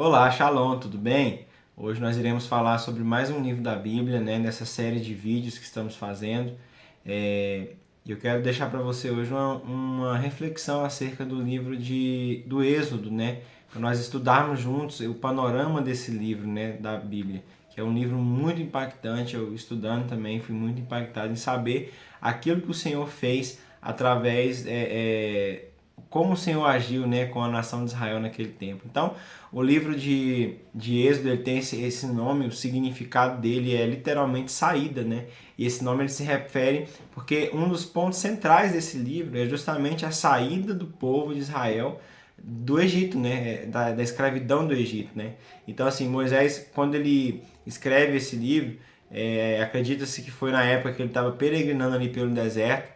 Olá, Shalom, tudo bem? Hoje nós iremos falar sobre mais um livro da Bíblia, né, nessa série de vídeos que estamos fazendo. Eu quero deixar para você hoje uma reflexão acerca do livro do Êxodo, né, para nós estudarmos juntos o panorama desse livro, né, da Bíblia, que é um livro muito impactante. Eu estudando também fui muito impactado em saber aquilo que o Senhor fez através como o Senhor agiu, né, com a nação de Israel naquele tempo. Então, o livro de Êxodo ele tem esse nome, o significado dele é literalmente saída, né? E esse nome ele se refere porque um dos pontos centrais desse livro é justamente a saída do povo de Israel do Egito, né? Da escravidão do Egito, né? Então, assim, Moisés, quando ele escreve esse livro, acredita-se que foi na época que ele estava peregrinando ali pelo deserto,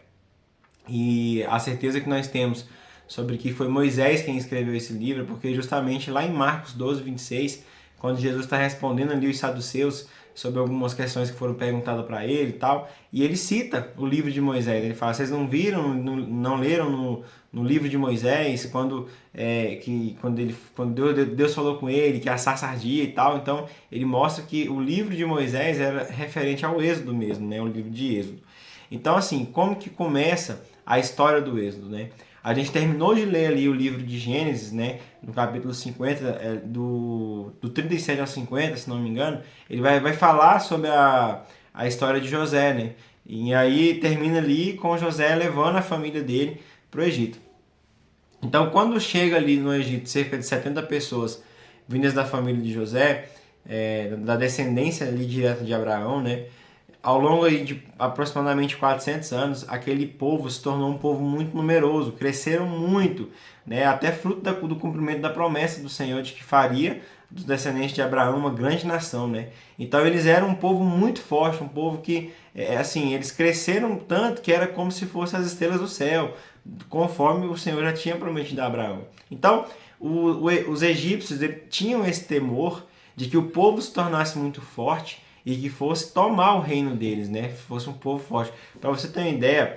e a certeza que nós temos sobre que foi Moisés quem escreveu esse livro, porque justamente lá em Marcos 12, 26, quando Jesus está respondendo ali os saduceus sobre algumas questões que foram perguntadas para ele e tal, e ele cita o livro de Moisés. Ele fala: vocês não viram, não leram no livro de Moisés, quando Deus falou com ele que a sarça ardia e tal. Então ele mostra que o livro de Moisés era referente ao Êxodo mesmo, né? O livro de Êxodo. Então, assim, como que começa a história do Êxodo, né? A gente terminou de ler ali o livro de Gênesis, né? No capítulo 50, do 37 ao 50, se não me engano, ele vai falar sobre a história de José, né? E aí termina ali com José levando a família dele para o Egito. Então, quando chega ali no Egito cerca de 70 pessoas vindas da família de José, da descendência ali direta de Abraão, né? Ao longo de aproximadamente 400 anos, aquele povo se tornou um povo muito numeroso, cresceram muito, né? Até fruto do cumprimento da promessa do Senhor de que faria dos descendentes de Abraão uma grande nação, né? Então eles eram um povo muito forte, um povo que, assim, eles cresceram tanto que era como se fossem as estrelas do céu, conforme o Senhor já tinha prometido a Abraão. Então, os egípcios tinham esse temor de que o povo se tornasse muito forte e que fosse tomar o reino deles, né? Fosse um povo forte. Para você ter uma ideia,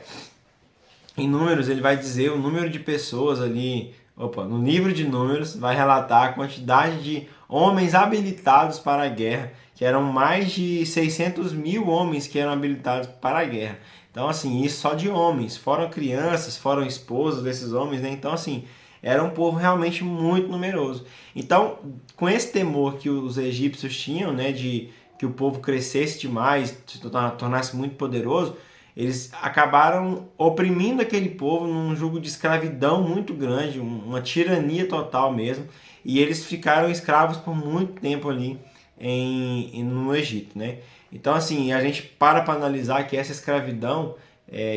em Números ele vai dizer o número de pessoas ali. No livro de Números vai relatar a quantidade de homens habilitados para a guerra, que eram mais de 600 mil homens que eram habilitados para a guerra. Então, assim, isso só de homens, foram crianças, foram esposas desses homens, né? Então, assim, era um povo realmente muito numeroso. Então, com esse temor que os egípcios tinham, né, de que o povo crescesse demais, se tornasse muito poderoso, eles acabaram oprimindo aquele povo num jugo de escravidão muito grande, uma tirania total mesmo, e eles ficaram escravos por muito tempo ali no Egito, né? Então, assim, a gente para analisar que essa escravidão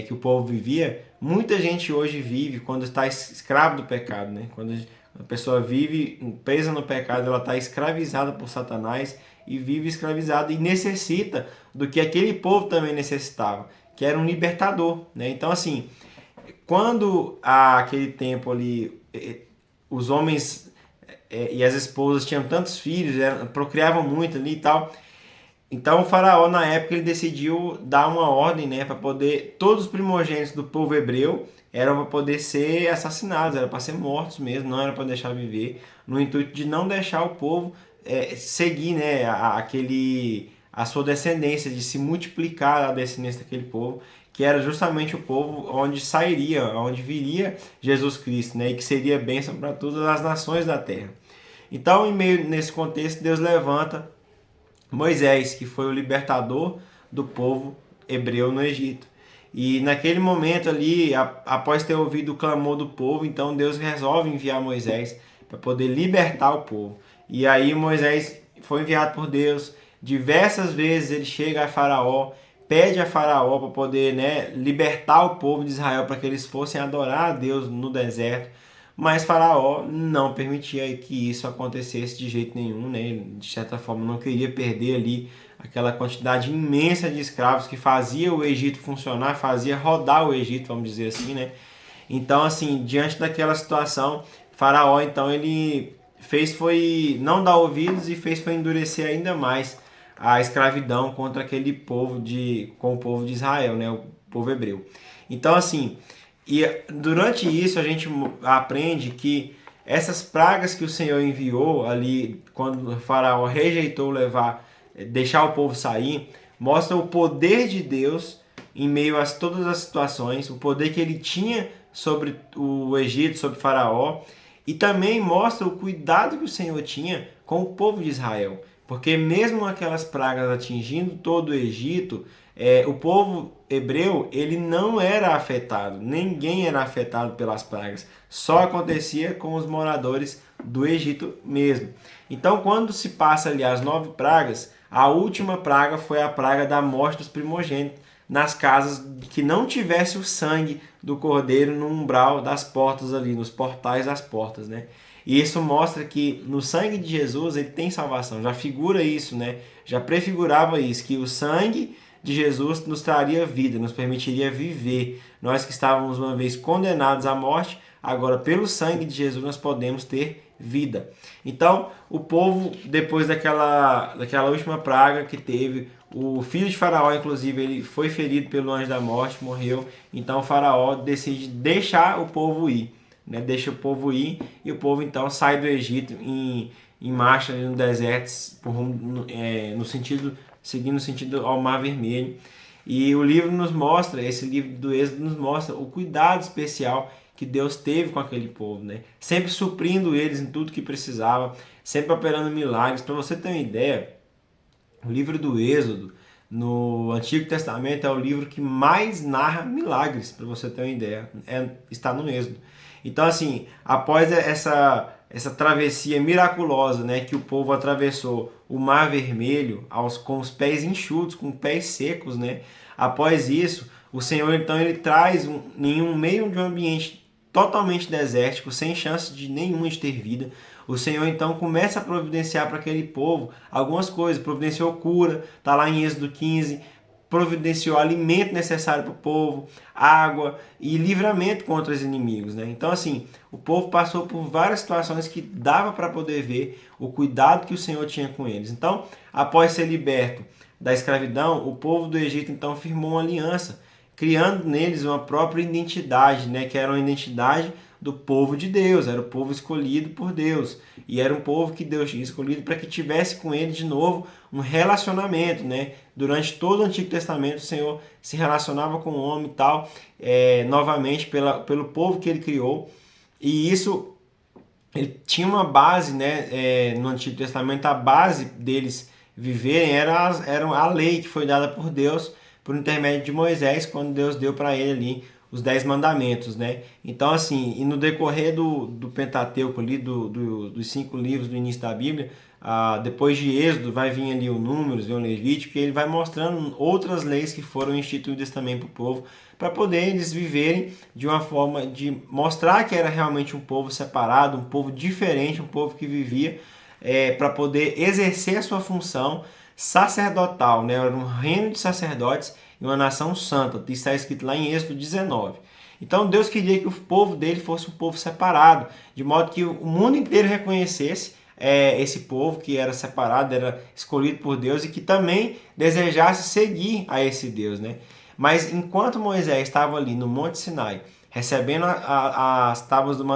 que o povo vivia, muita gente hoje vive quando está escravo do pecado, né? Quando a pessoa vive presa no pecado, ela está escravizada por Satanás e vive escravizada e necessita do que aquele povo também necessitava, que era um libertador, né? Então, assim, quando aquele tempo ali os homens e as esposas tinham tantos filhos, procriavam muito ali e tal, então o faraó na época ele decidiu dar uma ordem, né, para poder todos os primogênitos do povo hebreu eram para poder ser assassinados, era para ser mortos mesmo, não era para deixar viver, no intuito de não deixar o povo seguir, né, a sua descendência, de se multiplicar a descendência daquele povo, que era justamente o povo onde sairia, onde viria Jesus Cristo, né, e que seria bênção para todas as nações da terra. Então, em meio nesse contexto, Deus levanta Moisés, que foi o libertador do povo hebreu no Egito. E naquele momento ali, após ter ouvido o clamor do povo, então Deus resolve enviar Moisés para poder libertar o povo. E aí Moisés foi enviado por Deus. Diversas vezes ele chega a Faraó, pede a Faraó para poder, né, libertar o povo de Israel para que eles fossem adorar a Deus no deserto. Mas Faraó não permitia que isso acontecesse de jeito nenhum, né? Ele, de certa forma, não queria perder ali aquela quantidade imensa de escravos que fazia o Egito funcionar, fazia rodar o Egito, vamos dizer assim, né? Então, assim, diante daquela situação, Faraó, então, ele fez foi não dar ouvidos e fez foi endurecer ainda mais a escravidão contra aquele povo com o povo de Israel, né? O povo hebreu. Então, assim, e durante isso a gente aprende que essas pragas que o Senhor enviou ali, quando o faraó rejeitou deixar o povo sair, mostra o poder de Deus em meio a todas as situações, o poder que ele tinha sobre o Egito, sobre o faraó, e também mostra o cuidado que o Senhor tinha com o povo de Israel. Porque mesmo aquelas pragas atingindo todo o Egito, o povo hebreu ele não era afetado, ninguém era afetado pelas pragas, só acontecia com os moradores do Egito mesmo. Então, quando se passa ali as 9 pragas, a última praga foi a praga da morte dos primogênitos nas casas que não tivesse o sangue do cordeiro no umbral das portas ali, nos portais das portas, né? E isso mostra que no sangue de Jesus ele tem salvação, já figura isso, né? Já prefigurava isso, que o sangue de Jesus nos traria vida, nos permitiria viver. Nós que estávamos uma vez condenados à morte, agora pelo sangue de Jesus nós podemos ter vida. Então, o povo, depois daquela última praga que teve, o filho de Faraó, inclusive, ele foi ferido pelo anjo da morte, morreu. Então, o Faraó decide deixar o povo ir, né? Deixa o povo ir e o povo então sai do Egito em marcha no deserto, no sentido, seguindo o sentido ao Mar Vermelho. E o livro nos mostra, esse livro do Êxodo nos mostra o cuidado especial que Deus teve com aquele povo, né? Sempre suprindo eles em tudo que precisava, sempre operando milagres. Para você ter uma ideia, o livro do Êxodo no Antigo Testamento é o livro que mais narra milagres, para você ter uma ideia, está no Êxodo. Então, assim, após essa travessia miraculosa, né, que o povo atravessou o Mar Vermelho com os pés enxutos, com pés secos, né? Após isso, o Senhor então ele traz em um meio de um ambiente totalmente desértico, sem chance de nenhuma de ter vida. O Senhor então começa a providenciar para aquele povo algumas coisas, providenciou cura, está lá em Êxodo 15, providenciou alimento necessário para o povo, água e livramento contra os inimigos, né? Então, assim, o povo passou por várias situações que dava para poder ver o cuidado que o Senhor tinha com eles. Então, após ser liberto da escravidão, o povo do Egito então firmou uma aliança, criando neles uma própria identidade, né? Que era uma identidade do povo de Deus, era o povo escolhido por Deus, e era um povo que Deus tinha escolhido para que tivesse com ele de novo um relacionamento, né? Durante todo o Antigo Testamento o Senhor se relacionava com o homem e tal, novamente pelo povo que ele criou, e isso ele tinha uma base, né? No Antigo Testamento a base deles viverem era a lei que foi dada por Deus por intermédio de Moisés, quando Deus deu para ele ali os 10 mandamentos, né? Então, assim, e no decorrer do Pentateuco ali, dos 5 livros do início da Bíblia, depois de Êxodo vai vir ali o Números, vem o Levítico, e ele vai mostrando outras leis que foram instituídas também para o povo, para poder eles viverem de uma forma de mostrar que era realmente um povo separado, um povo diferente, um povo que vivia para poder exercer a sua função sacerdotal, né? Era um reino de sacerdotes e uma nação santa. Isso está escrito lá em Êxodo 19. Então Deus queria que o povo dele fosse um povo separado, de modo que o mundo inteiro reconhecesse esse povo que era separado, era escolhido por Deus e que também desejasse seguir a esse Deus, né? Mas enquanto Moisés estava ali no Monte Sinai, recebendo as tábuas dos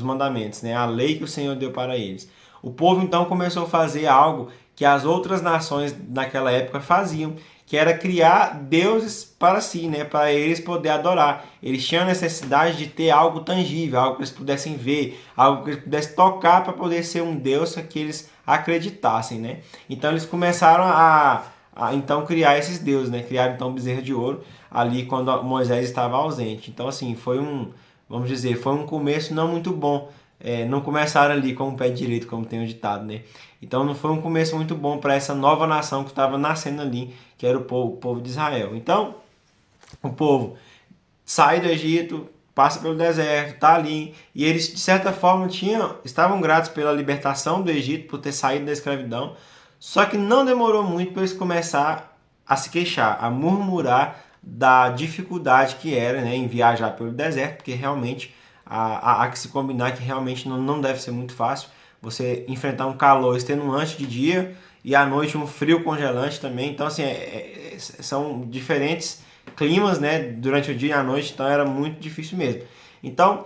mandamentos, né? A lei que o Senhor deu para eles, o povo então começou a fazer algo que as outras nações naquela época faziam, que era criar deuses para si, né, para eles poder adorar. Eles tinham necessidade de ter algo tangível, algo que eles pudessem ver, algo que eles pudessem tocar para poder ser um deus que eles acreditassem, né? Então eles começaram a então criar esses deuses, né? Criaram então o bezerro de ouro ali quando Moisés estava ausente. Então assim, vamos dizer, foi um começo não muito bom. Não começaram ali com o pé direito, como tem o ditado, né? Então não foi um começo muito bom para essa nova nação que estava nascendo ali, que era o povo de Israel. Então, o povo sai do Egito, passa pelo deserto, está ali, e eles de certa forma estavam gratos pela libertação do Egito, por ter saído da escravidão, só que não demorou muito para eles começar a se queixar, a murmurar da dificuldade que era, né, em viajar pelo deserto, porque realmente há que se combinar que realmente não deve ser muito fácil você enfrentar um calor extenuante de dia e à noite um frio congelante também. Então, assim, são diferentes climas, né, durante o dia e a noite, então era muito difícil mesmo. Então,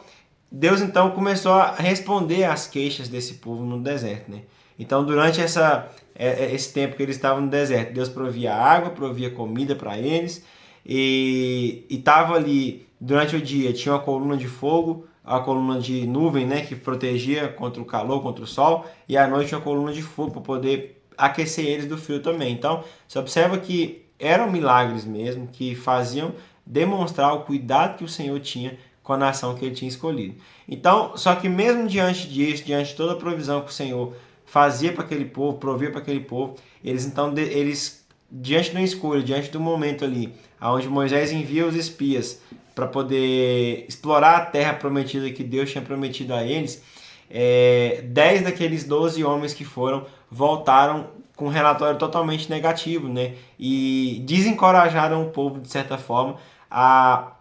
Deus então começou a responder às queixas desse povo no deserto, né? Então, durante esse tempo que eles estavam no deserto, Deus provia água, provia comida para eles, e estava ali durante o dia, tinha uma coluna de fogo, a coluna de nuvem, né, que protegia contra o calor, contra o sol, e à noite uma coluna de fogo para poder aquecer eles do frio também. Então, você observa que eram milagres mesmo, que faziam demonstrar o cuidado que o Senhor tinha com a nação que ele tinha escolhido. Então, só que mesmo diante disso, diante de toda a provisão que o Senhor fazia para aquele povo, provia para aquele povo, eles diante da escolha, diante do momento ali, onde Moisés envia os espias para poder explorar a terra prometida que Deus tinha prometido a eles, 10 daqueles 12 homens que foram voltaram com um relatório totalmente negativo, né? E desencorajaram o povo, de certa forma, a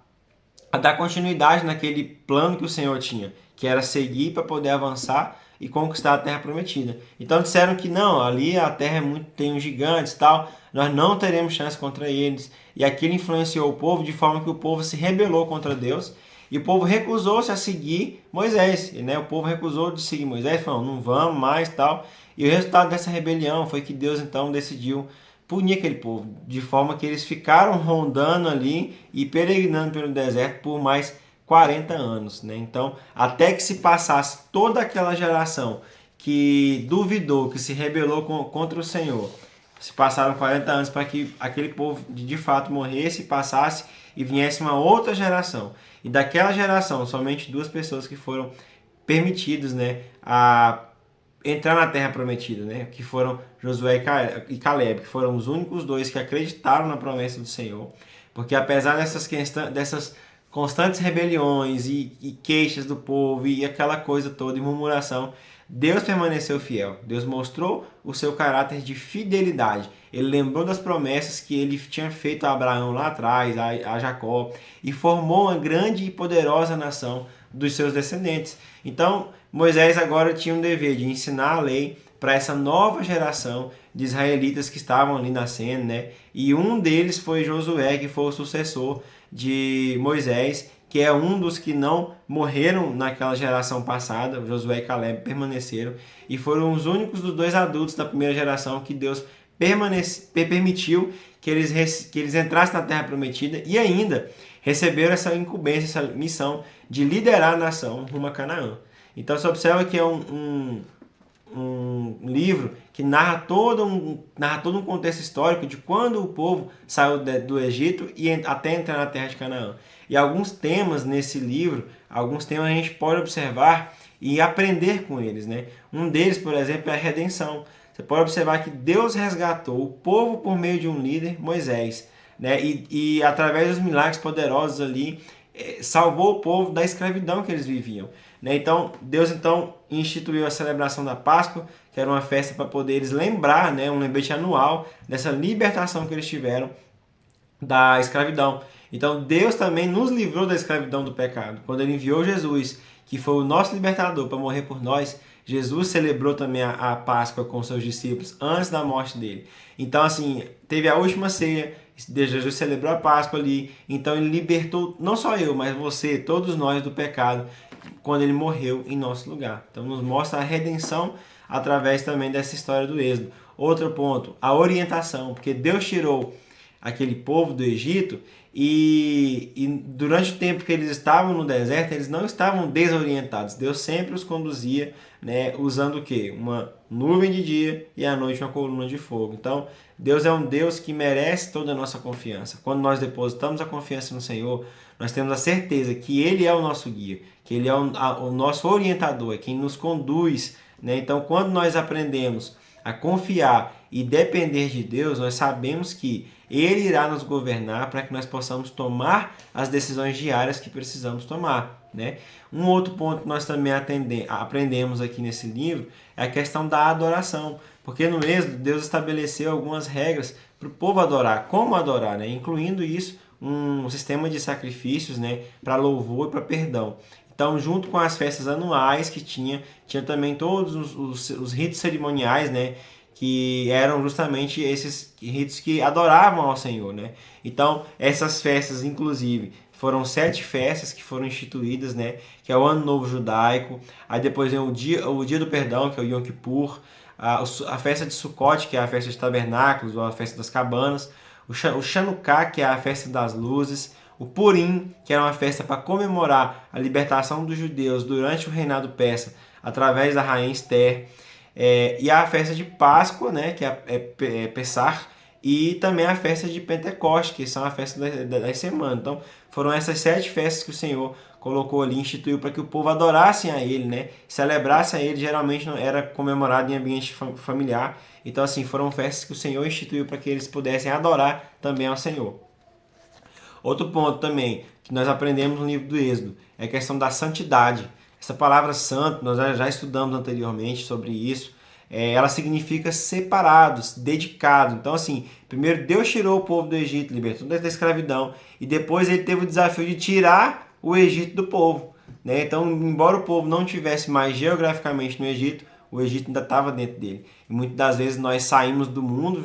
dar continuidade naquele plano que o Senhor tinha, que era seguir para poder avançar e conquistar a terra prometida. Então disseram que não, ali a terra tem uns gigantes e tal, nós não teremos chance contra eles. E aquilo influenciou o povo de forma que o povo se rebelou contra Deus e o povo recusou-se a seguir Moisés. Né? O povo recusou de seguir Moisés, falou, não vamos mais tal. E o resultado dessa rebelião foi que Deus então decidiu punir aquele povo, de forma que eles ficaram rondando ali e peregrinando pelo deserto por mais 40 anos. Né? Então, até que se passasse toda aquela geração que duvidou, que se rebelou contra o Senhor, se passaram 40 anos para que aquele povo de fato morresse, passasse e viesse uma outra geração. E daquela geração, somente 2 pessoas que foram permitidas, né, a entrar na terra prometida, né? Que foram Josué e Caleb, que foram os únicos 2 que acreditaram na promessa do Senhor. Porque apesar dessas constantes rebeliões e queixas do povo e aquela coisa toda e murmuração, Deus permaneceu fiel. Deus mostrou o seu caráter de fidelidade. Ele lembrou das promessas que ele tinha feito a Abraão lá atrás, a Jacó, e formou uma grande e poderosa nação dos seus descendentes. Então, Moisés agora tinha um dever de ensinar a lei para essa nova geração de israelitas que estavam ali nascendo, né? E um deles foi Josué, que foi o sucessor de Moisés, que é um dos que não morreram naquela geração passada. Josué e Caleb permaneceram e foram os únicos dos 2 adultos da primeira geração que Deus permitiu que eles entrassem na Terra Prometida e ainda receberam essa incumbência, essa missão de liderar a nação rumo a Canaã. Então você observa que é um livro que narra todo um contexto histórico de quando o povo saiu do Egito e até entrar na terra de Canaã. E alguns temas nesse livro, alguns temas a gente pode observar e aprender com eles. Né? Um deles, por exemplo, é a redenção. Você pode observar que Deus resgatou o povo por meio de um líder, Moisés. Né? E através dos milagres poderosos ali, salvou o povo da escravidão que eles viviam. Né? Então, Deus instituiu a celebração da Páscoa, que era uma festa para poder eles lembrar, né, um lembrete anual dessa libertação que eles tiveram da escravidão. Então, Deus também nos livrou da escravidão do pecado. Quando ele enviou Jesus, que foi o nosso libertador, para morrer por nós, Jesus celebrou também a Páscoa com seus discípulos antes da morte dele. Então, assim, teve a última ceia, Jesus celebrou a Páscoa ali, então ele libertou, não só eu, mas você, todos nós do pecado, quando ele morreu em nosso lugar. Então nos mostra a redenção através também dessa história do Êxodo. Outro ponto, a orientação, porque Deus tirou aquele povo do Egito e durante o tempo que eles estavam no deserto, eles não estavam desorientados. Deus sempre os conduzia, né, usando o quê? Uma nuvem de dia e à noite uma coluna de fogo. Então, Deus é um Deus que merece toda a nossa confiança. Quando nós depositamos a confiança no Senhor, nós temos a certeza que Ele é o nosso guia, que Ele é o nosso orientador, é quem nos conduz. Né? Então, quando nós aprendemos a confiar e depender de Deus, nós sabemos que Ele irá nos governar para que nós possamos tomar as decisões diárias que precisamos tomar. Né? Um outro ponto que nós também aprendemos aqui nesse livro é a questão da adoração, porque no Êxodo Deus estabeleceu algumas regras para o povo adorar, como adorar, né? Incluindo isso um sistema de sacrifícios, né, para louvor e para perdão. Então, junto com as festas anuais que tinha também todos os ritos cerimoniais, né, que eram justamente esses ritos que adoravam ao Senhor. Né? Então, essas festas, inclusive, foram 7 festas que foram instituídas, né? Que é o Ano Novo Judaico. Aí depois vem o dia do Perdão, que é o Yom Kippur. A festa de Sukkot, que é a festa de tabernáculos, ou a festa das cabanas. O Chanukah, que é a festa das luzes. O Purim, que era uma festa para comemorar a libertação dos judeus durante o reinado persa, através da rainha Esther. E a festa de Páscoa, né, que é Pessah, e também a festa de Pentecoste, que são a festa das semanas. Então, foram essas 7 festas que o Senhor colocou ali, instituiu para que o povo adorasse a Ele, né, celebrasse a Ele. Geralmente não era comemorado em ambiente familiar. Então, assim, foram festas que o Senhor instituiu para que eles pudessem adorar também ao Senhor. Outro ponto também que nós aprendemos no livro do Êxodo é a questão da santidade. Essa palavra santo, nós já estudamos anteriormente sobre isso. Ela significa separados, dedicados. Então, assim, primeiro Deus tirou o povo do Egito, libertou da escravidão, e depois ele teve o desafio de tirar o Egito do povo, né? Então, embora o povo não estivesse mais geograficamente no Egito, o Egito ainda estava dentro dele. E muitas das vezes nós saímos do mundo,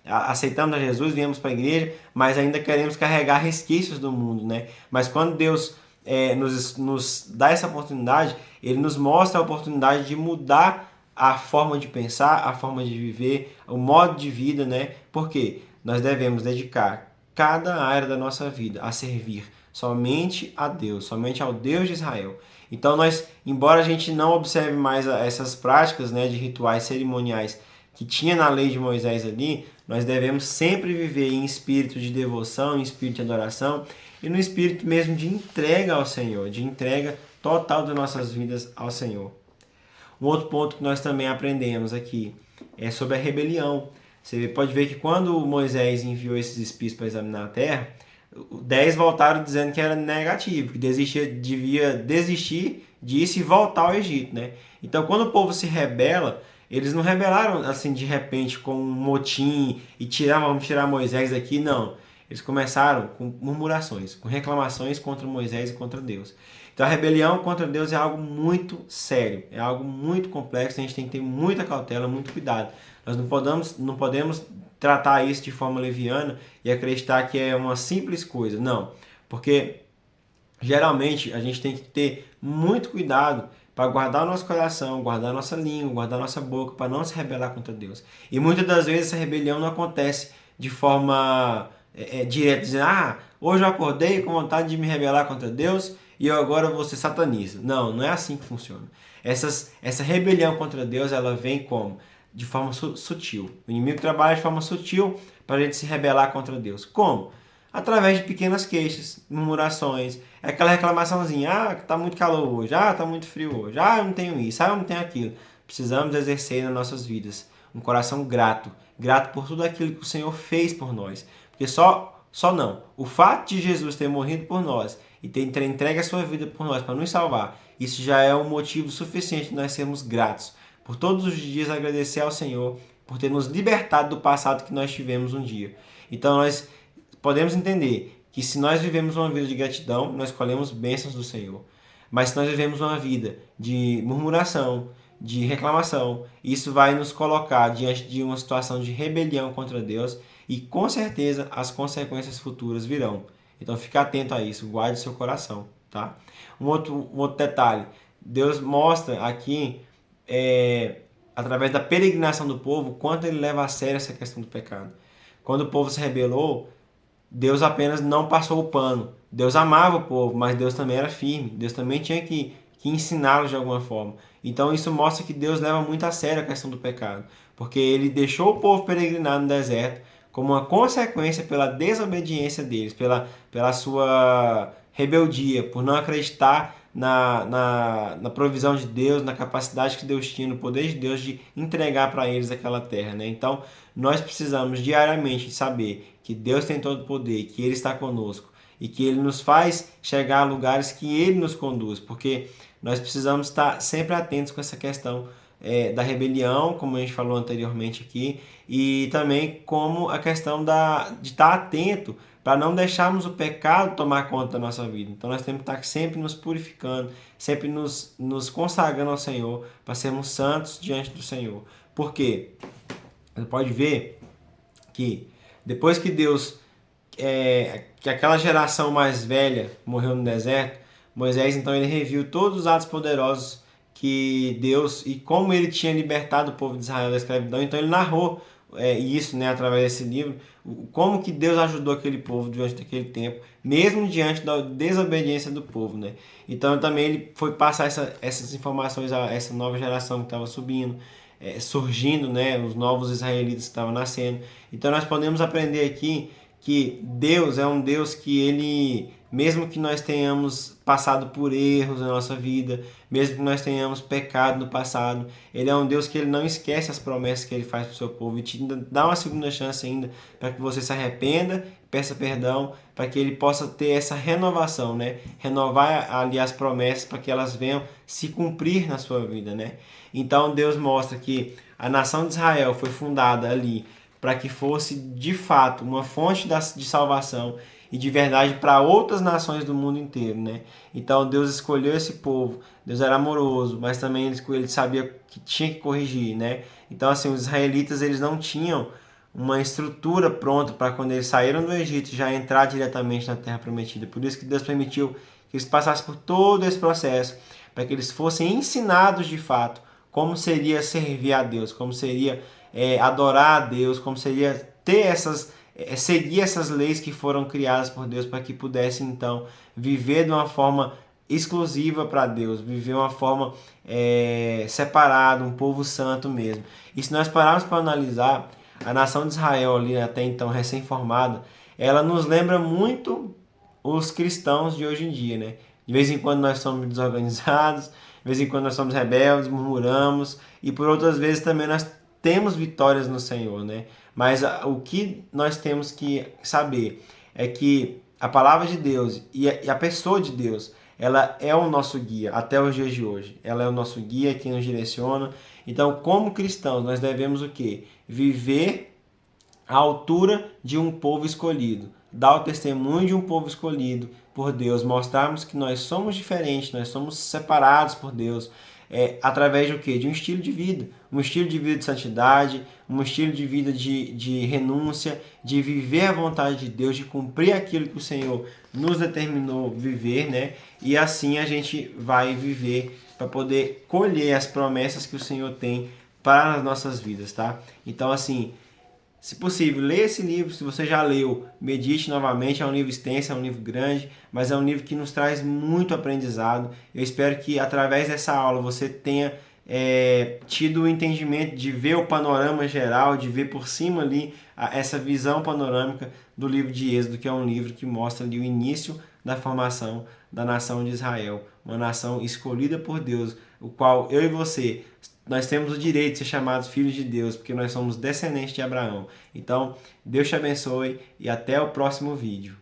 aceitamos a Jesus, viemos para a igreja, mas ainda queremos carregar resquícios do mundo, né? Mas quando Deus nos dá essa oportunidade, Ele nos mostra a oportunidade de mudar a forma de pensar, a forma de viver, o modo de vida, né? Porque nós devemos dedicar cada área da nossa vida a servir somente a Deus, somente ao Deus de Israel. Então embora a gente não observe mais essas práticas, né, de rituais cerimoniais que tinha na lei de Moisés ali, nós devemos sempre viver em espírito de devoção, em espírito de adoração e no espírito mesmo de entrega ao Senhor, de entrega total das nossas vidas ao Senhor. Um outro ponto que nós também aprendemos aqui é sobre a rebelião. Você pode ver que quando Moisés enviou esses espias para examinar a terra, 10 voltaram dizendo que era negativo, que devia desistir disso e voltar ao Egito, né? Então, quando o povo se rebela, eles não rebelaram assim de repente com um motim e vamos tirar Moisés daqui, não. Eles começaram com murmurações, com reclamações contra Moisés e contra Deus. Então a rebelião contra Deus é algo muito sério, é algo muito complexo, a gente tem que ter muita cautela, muito cuidado. Nós não podemos tratar isso de forma leviana e acreditar que é uma simples coisa, não. Porque geralmente a gente tem que ter muito cuidado para guardar o nosso coração, guardar a nossa língua, guardar a nossa boca, para não se rebelar contra Deus. E muitas das vezes essa rebelião não acontece de forma direta, dizendo, hoje eu acordei com vontade de me rebelar contra Deus e eu agora vou ser satanista. Não, não é assim que funciona. Essa rebelião contra Deus, ela vem como? De forma sutil. O inimigo trabalha de forma sutil para a gente se rebelar contra Deus. Como? Através de pequenas queixas, murmurações, aquela reclamaçãozinha, tá muito calor hoje, tá muito frio hoje, eu não tenho isso, eu não tenho aquilo. Precisamos exercer nas nossas vidas um coração grato por tudo aquilo que o Senhor fez por nós. Porque só não, o fato de Jesus ter morrido por nós e ter entregue a sua vida por nós para nos salvar, isso já é um motivo suficiente de nós sermos gratos. Por todos os dias agradecer ao Senhor por ter nos libertado do passado que nós tivemos um dia. Então nós podemos entender que se nós vivemos uma vida de gratidão, nós colhemos bênçãos do Senhor. Mas se nós vivemos uma vida de murmuração, de reclamação, isso vai nos colocar diante de uma situação de rebelião contra Deus e com certeza as consequências futuras virão. Então fique atento a isso, guarde seu coração, tá? Um outro detalhe, Deus mostra aqui, através da peregrinação do povo, quanto ele leva a sério essa questão do pecado. Quando o povo se rebelou, Deus apenas não passou o pano. Deus amava o povo, mas Deus também era firme. Deus também tinha que ensiná-los de alguma forma. Então isso mostra que Deus leva muito a sério a questão do pecado. Porque ele deixou o povo peregrinar no deserto como uma consequência pela desobediência deles, pela sua rebeldia, por não acreditar na provisão de Deus, na capacidade que Deus tinha, no poder de Deus de entregar para eles aquela terra, né? Então, nós precisamos diariamente saber que Deus tem todo o poder, que Ele está conosco e que Ele nos faz chegar a lugares que Ele nos conduz, porque nós precisamos estar sempre atentos com essa questão da rebelião, como a gente falou anteriormente aqui, e também como a questão de estar atento para não deixarmos o pecado tomar conta da nossa vida. Então nós temos que estar sempre nos purificando, sempre nos consagrando ao Senhor, para sermos santos diante do Senhor. Por quê? Você pode ver que depois que Deus que aquela geração mais velha morreu no deserto, Moisés então ele reviu todos os atos poderosos que Deus e como ele tinha libertado o povo de Israel da escravidão. Então ele narrou isso, né, através desse livro, como que Deus ajudou aquele povo durante aquele tempo, mesmo diante da desobediência do povo, né? Então também ele foi passar essas informações a essa nova geração que estava subindo, surgindo, né, os novos israelitas que estavam nascendo. Então nós podemos aprender aqui que Deus é um Deus que ele, mesmo que nós tenhamos passado por erros na nossa vida, mesmo que nós tenhamos pecado no passado, ele é um Deus que ele não esquece as promessas que ele faz para o seu povo e te dá uma segunda chance ainda para que você se arrependa, peça perdão, para que ele possa ter essa renovação, né? Renovar ali as promessas para que elas venham se cumprir na sua vida, né? Então Deus mostra que a nação de Israel foi fundada ali para que fosse de fato uma fonte de salvação e de verdade para outras nações do mundo inteiro, né? Então Deus escolheu esse povo, Deus era amoroso, mas também ele sabia que tinha que corrigir, né? Então assim, os israelitas eles não tinham uma estrutura pronta para quando eles saíram do Egito já entrar diretamente na Terra Prometida. Por isso que Deus permitiu que eles passassem por todo esse processo, para que eles fossem ensinados de fato como seria servir a Deus, como seria adorar a Deus, como seria ter seguir essas leis que foram criadas por Deus para que pudessem então viver de uma forma exclusiva para Deus, viver uma forma separada, um povo santo mesmo. E se nós pararmos para analisar, a nação de Israel ali até então recém-formada, ela nos lembra muito os cristãos de hoje em dia, né? De vez em quando nós somos desorganizados, de vez em quando nós somos rebeldes, murmuramos, e por outras vezes também nós temos vitórias no Senhor, né? Mas o que nós temos que saber é que a palavra de Deus e a pessoa de Deus, ela é o nosso guia até os dias de hoje. Ela é o nosso guia, quem nos direciona. Então, como cristãos, nós devemos o quê? Viver à altura de um povo escolhido, dar o testemunho de um povo escolhido por Deus, mostrarmos que nós somos diferentes, nós somos separados por Deus, através de o quê? De um estilo de vida, de santidade, um estilo de vida de renúncia, de viver a vontade de Deus, de cumprir aquilo que o Senhor nos determinou viver, né? E assim a gente vai viver para poder colher as promessas que o Senhor tem para as nossas vidas, tá? Então, assim, se possível, leia esse livro. Se você já leu, medite novamente. É um livro extenso, é um livro grande, mas é um livro que nos traz muito aprendizado. Eu espero que através dessa aula você tenha tido o entendimento de ver o panorama geral, de ver por cima ali essa visão panorâmica do livro de Êxodo, que é um livro que mostra ali o início da formação da nação de Israel, uma nação escolhida por Deus, o qual eu e você nós temos o direito de ser chamados filhos de Deus, porque nós somos descendentes de Abraão. Então, Deus te abençoe e até o próximo vídeo.